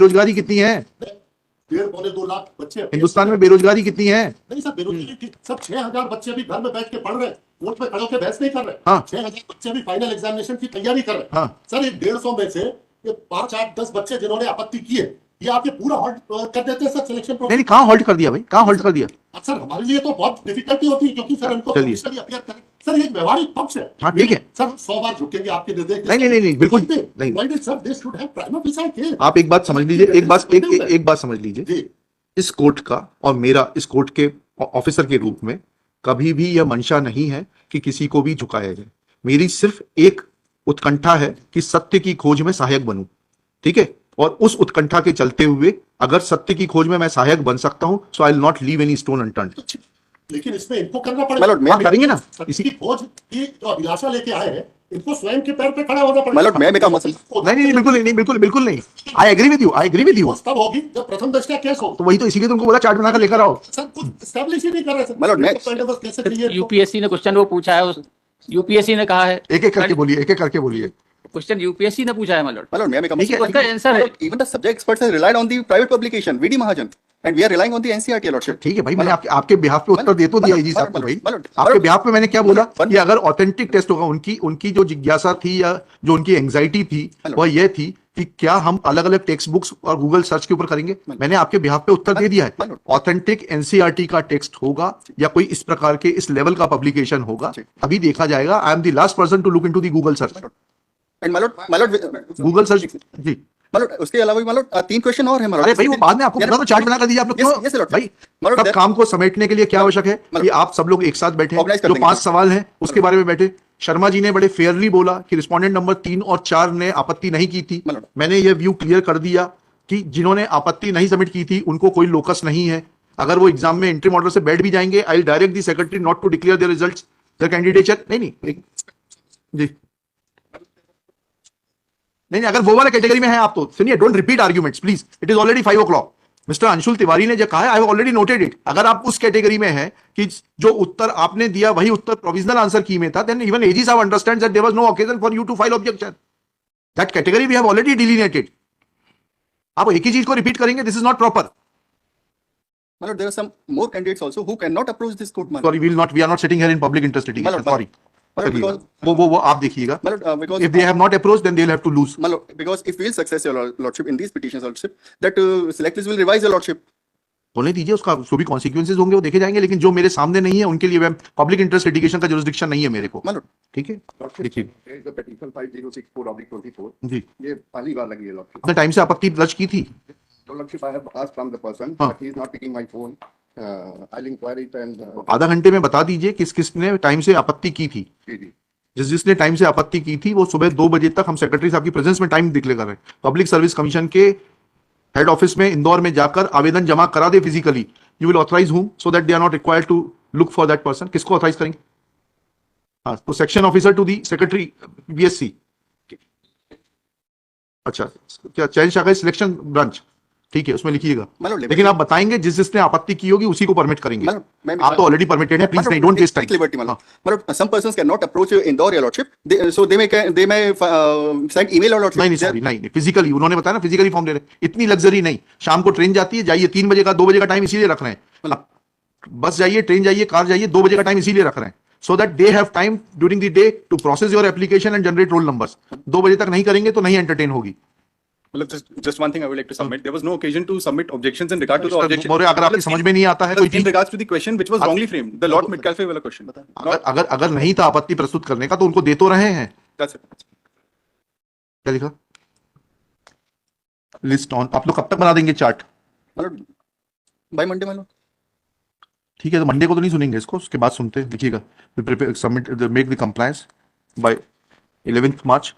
बेरोजगारी कितनी है? 1.5-2 लाख बच्चे हिंदुस्तान में बेरोजगारी कितनी है? नहीं सर, बेरोजगारी सब 6,000 बच्चे भी घर में बैठ के पढ़ रहे हैं, कोर्ट में खड़े होकर बहस नहीं कर रहे। हाँ। 6,000 बच्चे भी फाइनल एग्जामिनेशन की तैयारी कर रहे हैं। हाँ। सर, ये 150 में से ये 5, 8, 10 बच्चे जिन्होंने आपत्ति की है, ये आपके पूरा हॉल्ट कर देते हैं सर सिलेक्शन प्रोसेस। नहीं, कहाँ हॉल्ट कर दिया भाई, कहाँ हॉल्ट कर दिया? सर हमारे लिए तो बहुत डिफिकल्टी होती है, क्योंकि सर इनको चलिए। प्रोफेशनली अपीयर करें। सर ये एक व्यवहारिक पक्ष है। हाँ ठीक है सर 100 बार झुकेंगे आपके निर्देश। नहीं, बिल्कुल नहीं। Why did sir they should have prima facie case? आप एक बात समझ लीजिए, एक बात समझ लीजिए, जी इस कोर्ट का और मेरा इस कोर्ट के ऑफिसर के रूप में कभी भी यह मंशा नहीं है कि किसी को भी झुकाया जाए। मेरी सिर्फ एक उत्कंठा है कि सत्य की खोज में सहायक बनूं, ठीक है? और उस उत्कंठा के चलते हुए अगर सत्य की खोज में मैं सहायक बन सकता हूं, so I will not leave any stone unturned. लेकिन इसमें इनको करना पड़ेगा। मैं करेंगे ना इसी की खोज की जो अभिलाषा लेके आए हैं, इनको स्वयं के पैर पे खड़ा होना पड़ेगा। नहीं, बिल्कुल नहीं। I agree with you. तब होगी जब प्रथम दृष्टया केस हो। तो वही तो इसीलिए तुमको बोला चार्ट बनाकर लेकर आओ। सर कुछ एस्टैब्लिश ही नहीं कर रहे सर। यूपीएससी ने क्वेश्चन वो पूछा है, यूपीएससी ने कहा है, एक एक करके बोलिए। क्वेश्चन यूपीएससी ने पूछा है My lord, may I make a motion? उसका आंसर है। Even the subject experts have relied on the private publication, VD Mahajan, and we are relying on the NCERT, lordship. ठीक है भाई, मैंने आपके बिहाफ पे उत्तर दे तो दिया जी साहब को भाई। आपके बिहाफ पे मैंने क्या बोला कि अगर ऑथेंटिक टेस्ट होगा, उनकी जो जिज्ञासा थी या जो उनकी एंग्जाइटी थी वह यह थी कि क्या हम अलग अलग टेक्स्ट बुक्स और गूगल सर्च के ऊपर करेंगे। मैंने आपके बिहाफ पे उत्तर दे दिया है। ऑथेंटिक एनसीईआरटी का टेक्स्ट होगा या कोई इस प्रकार के इस लेवल का पब्लिकेशन होगा, अभी देखा जाएगा। I am the last person to look into the Google search. And my lord, Google search जी। उसके अलावा भी 3 क्वेश्चन और है my lord। अरे भाई वो बाद में आपको बता दो, चार्ट बना कर दीजिए आप लोग। Yes, lord। भाई सब काम को समेटने के लिए क्या आवश्यक है कि आप सब लोग एक साथ बैठे, जो 5 सवाल हैं उसके बारे में बैठे। शर्मा जी ने बड़े फेयरली बोला कि रिस्पोंडेंट नंबर 3 और 4 ने आपत्ति नहीं की थी। मैंने ये व्यू क्लियर कर दिया कि जिन्होंने आपत्ति नहीं सबमिट की थी उनको कोई लोकस नहीं है। अगर वो एग्जाम में इंट्री ऑर्डर से बैठ भी जाएंगे, I will direct the secretary not to declare their results, their candidature. नहीं जी नहीं, अगर वो वाला कैटेगरी में है आप तो सुनिए, don't repeat arguments please, it is already 5 o'clock। Mister Anshul Tiwari ने जो कहा है, I have already noted it. अगर आप उस कैटेगरी में है कि जो उत्तर आपने दिया वही उत्तर प्रोविजनल आंसर की में था, देन इवन एजी साहब understands that there was no occasion for you to file objection. That category we have already delineated. आप एक ही चीज को रिपीट करेंगे, this is not proper. My lord, there are some more candidates also who cannot approach this court, my lord. Sorry, we are not sitting here in public interest litigation. Sorry. वो आप देखिएगा। Because if they have not approached, then they'll have to lose. My lord, because if we will success your lordship in these petitions, lordship, that selectors will revise your lordship. होने दीजिए, उसका जो भी consequences होंगे वो देखे जाएंगे, लेकिन जो मेरे सामने नहीं है उनके लिए पब्लिक इंटरेस्ट लिटिगेशन का जुरिसडिक्शन नहीं है मेरे को। ठीक है, देखिए पिटीशन 5064/24 जी, ये पहली बार लगी है लॉर्डशिप। आपने टाइम से आपत्ति दर्ज की थी? Lordship I have asked from the person, but he is not picking my phone. I will inquiry it and आधा घंटे में बता दीजिए किस किसने टाइम से आपत्ति की थी। जिसने टाइम से आपत्ति की थी वो सुबह 2 बजे तक हम सेक्रेटरी साहब की प्रेजेंस में टाइम डिक्लेयर कर रहे हैं। पब्लिक सर्विस कमीशन के हेड ऑफिस में इंदौर में जाकर आवेदन जमा करा दे physically. You will authorise whom so that they are not required to look for that person. किसको ऑथराइज करेंगे? हाँ, तो section officer to the secretary BSC. अच्छा, क्या चयन शाखा सिलेक्शन ब्रांच, ठीक है, उसमें लिखिएगा। लेकिन आप बताएंगे जिसने आपत्ति की होगी उसी को परमिट करेंगे। आप तो ऑलरेडी परमिटेड है, प्लीज नहीं, डोंट वेस्ट टाइम। मतलब some persons cannot approach Indore, your lordship, so they may send email, your lordship। नहीं, फिजिकली उन्होंने बताया ना, फिजिकली फॉर्म दे रहे। इतनी लग्जरी नहीं। शाम को ट्रेन जाती है, जाइए 3 बजे का 2 बजे का टाइम इसीलिए रख रहे हैं। बस जाइए, ट्रेन जाइए, कार जाइए, 2 बजे का टाइम इसीलिए रख रहे हैं, so that they have time during the day to process your application and generate roll numbers। 2 बजे तक नहीं करेंगे तो नहीं एंटरटेन होगी। Just one thing I would like to submit. There was no occasion to submit objections in regard to the objection. अगर आपकी समझ में नहीं आता है कोई in regards to the question which was wrongly framed, the Lord Metcalfe वाला question। अगर नहीं था आपत्ति प्रस्तुत करने का तो उनको दे तो रहे हैं। That's it। क्या लिखा? List on. आप लोग कब तक बना देंगे chart? By Monday, my lord। ठीक है, तो मंडे को तो नहीं सुनेंगे इसको, उसके बाद सुनते हैं। लिखिएगा, submit make the compliance by 11th March।